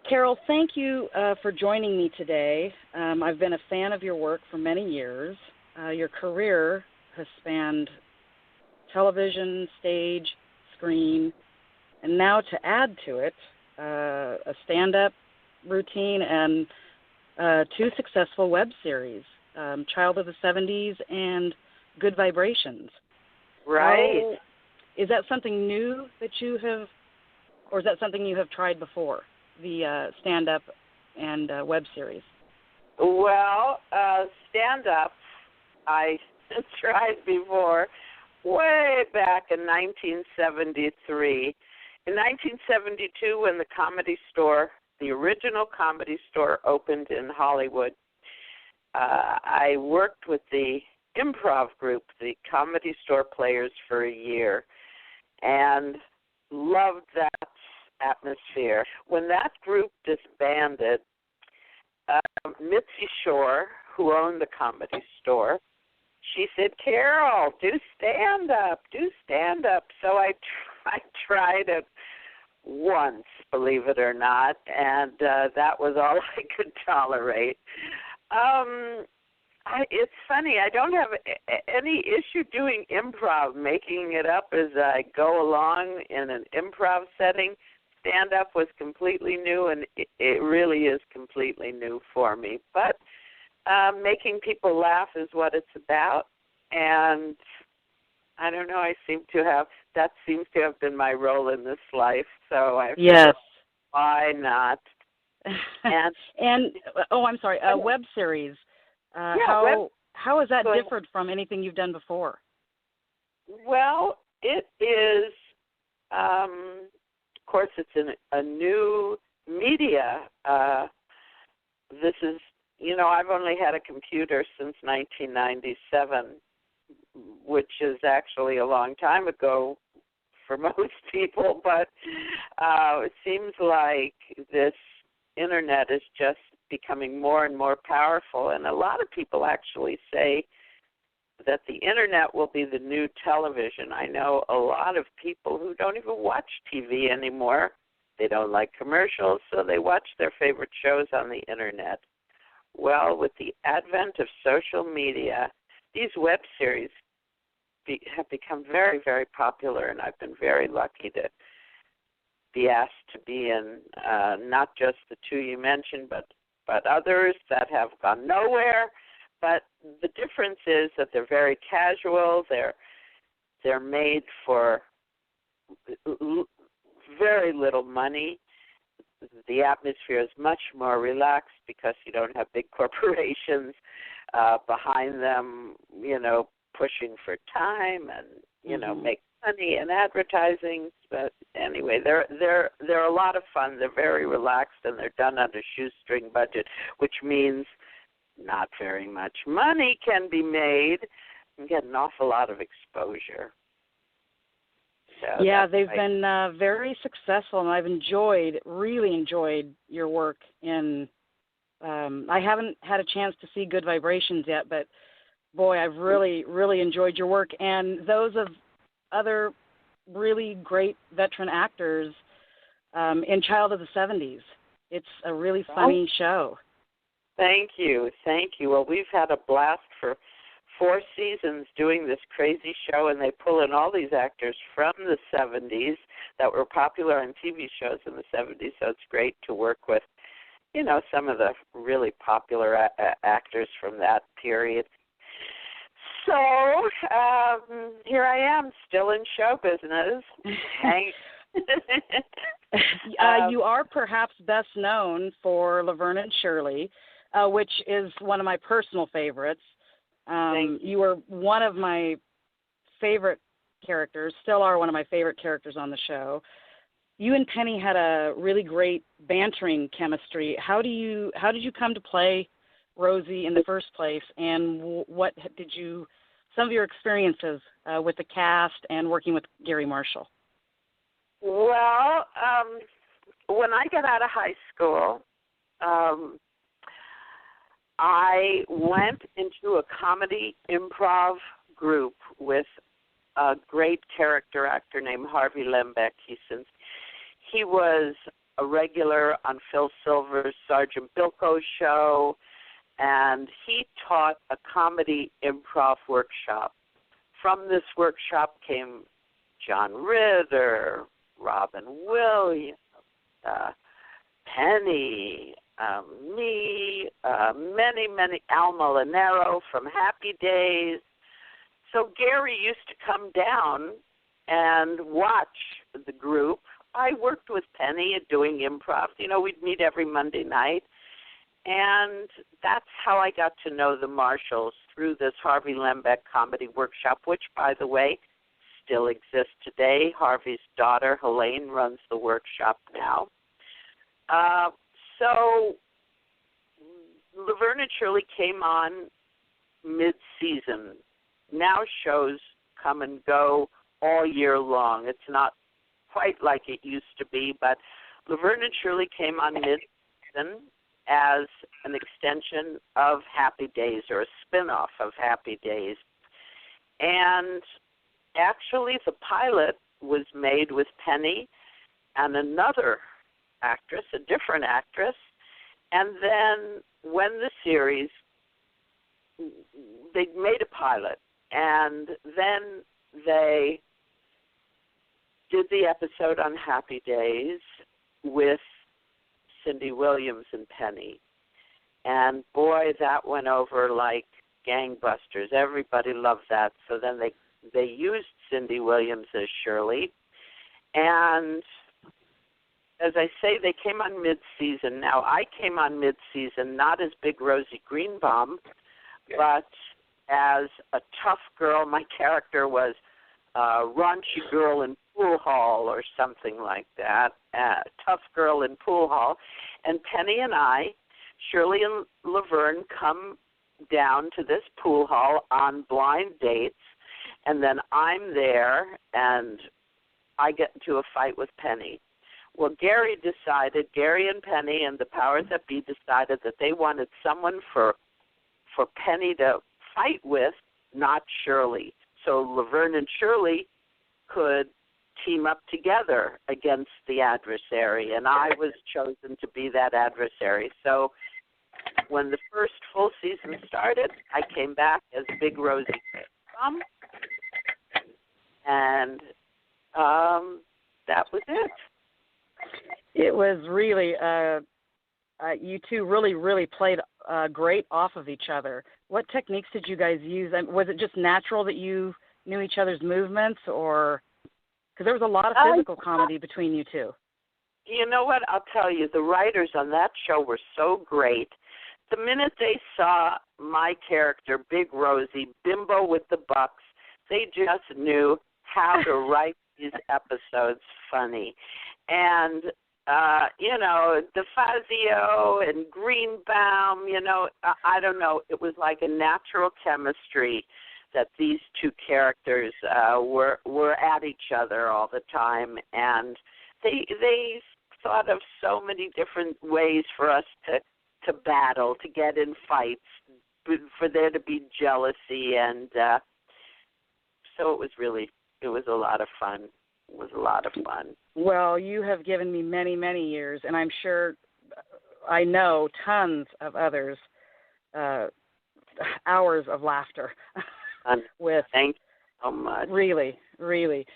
Carole, thank you for joining me today. I've been a fan of your work for many years. Your career has spanned television, stage, screen, and now to add to it, a stand-up routine and 2 successful web series, Child of the 70s and Good Vibrations. Right. Is that something new that you have, or is that something you have tried before, the stand-up and web series? Well, stand-up I tried before, way back in 1973. In 1972, when the Comedy Store, the original Comedy Store, opened in Hollywood, I worked with the improv group, the Comedy Store Players, for a year, and loved that atmosphere. When that group disbanded, Mitzi Shore, who owned the Comedy Store, she said, Carole, do stand-up. So I tried it once, believe it or not, and that was all I could tolerate. It's funny, I don't have any issue doing improv, making it up as I go along in an improv setting. Stand-up was completely new, and it really is completely new for me. But making people laugh is what it's about, and I don't know, that seems to have been my role in this life, so I figured, why not? And I'm sorry, web series. How is that different from anything you've done before? Well, it is, of course, it's in a new media. This is, I've only had a computer since 1997, which is actually a long time ago for most people, but it seems like this Internet is just becoming more and more powerful, and a lot of people actually say that the Internet will be the new television. I know a lot of people who don't even watch TV anymore. They don't like commercials, so they watch their favorite shows on the Internet. Well, with the advent of social media, these web series have become very, very popular, and I've been very lucky to be asked to be in not just the 2 you mentioned, but others that have gone nowhere. But the difference is that they're very casual. They're made for very little money. The atmosphere is much more relaxed because you don't have big corporations behind them, pushing for time and, make money and advertising. But anyway, they're a lot of fun. They're very relaxed, and they're done on a shoestring budget, which means not very much money can be made and get an awful lot of exposure. So they've been very successful, and I've really enjoyed your work in, I haven't had a chance to see Good Vibrations yet, but boy, I've really, really enjoyed your work, and those of other really great veteran actors in Child of the 70s. It's a really funny show. Thank you. Well, we've had a blast for 4 seasons doing this crazy show, and they pull in all these actors from the 70s that were popular on TV shows in the 70s, so it's great to work with, some of the really popular actors from that period. So here I am, still in show business. You are perhaps best known for Laverne and Shirley, which is one of my personal favorites. You were one of my favorite characters, still are one of my favorite characters on the show. You and Penny had a really great bantering chemistry. How did you come to play Rosie in the first place, and some of your experiences with the cast and working with Gary Marshall? Well, when I got out of high school, I went into a comedy improv group with a great character actor named Harvey Lembeck. He was a regular on Phil Silver's Sergeant Bilko's show, and he taught a comedy improv workshop. From this workshop came John Ritter, Robin Williams, Penny, me, many, Al Molinaro from Happy Days. So Gary used to come down and watch the group. I worked with Penny at doing improv. You know, we'd meet every Monday night. And that's how I got to know the Marshalls, through this Harvey Lembeck comedy workshop, which, by the way, still exists today. Harvey's daughter, Helene, runs the workshop now. So Laverne and Shirley came on mid-season. Now shows come and go all year long. It's not quite like it used to be, but Laverne and Shirley came on mid-season as an extension of Happy Days, or a spin-off of Happy Days. And actually the pilot was made with Penny and another actress, a different actress, and then when the series, they made a pilot, and then they did the episode on Happy Days with Cindy Williams and Penny. And boy, that went over like gangbusters. Everybody loved that. So then they used Cindy Williams as Shirley. And as I say, they came on mid-season. Now, I came on mid-season not as Big Rosie Greenbaum, but as a tough girl. My character was a raunchy girl in pool hall or something like that, tough girl in pool hall. And Penny and I, Shirley and Laverne, come down to this pool hall on blind dates, and then I'm there, and I get into a fight with Penny. Well, Gary and Penny and the powers that be decided that they wanted someone for Penny to fight with, not Shirley. So Laverne and Shirley could team up together against the adversary, and I was chosen to be that adversary. So when the first full season started, I came back as Big Rosie, and that was it. It was really, you two really played great off of each other. What techniques did you guys use? Was it just natural that you knew each other's movements, or because there was a lot of physical comedy between you two? You know what? I'll tell you, the writers on that show were so great. The minute they saw my character, Big Rosie, bimbo with the bucks, they just knew how to write these episodes funny. And, DeFazio and Greenbaum, I don't know, it was like a natural chemistry that these two characters were at each other all the time. And they thought of so many different ways for us to battle, to get in fights, for there to be jealousy. And so it was a lot of fun. It was a lot of fun. Well, you have given me many years, and I'm sure I know tons of others, hours of laughter with. Thank you so much. Really.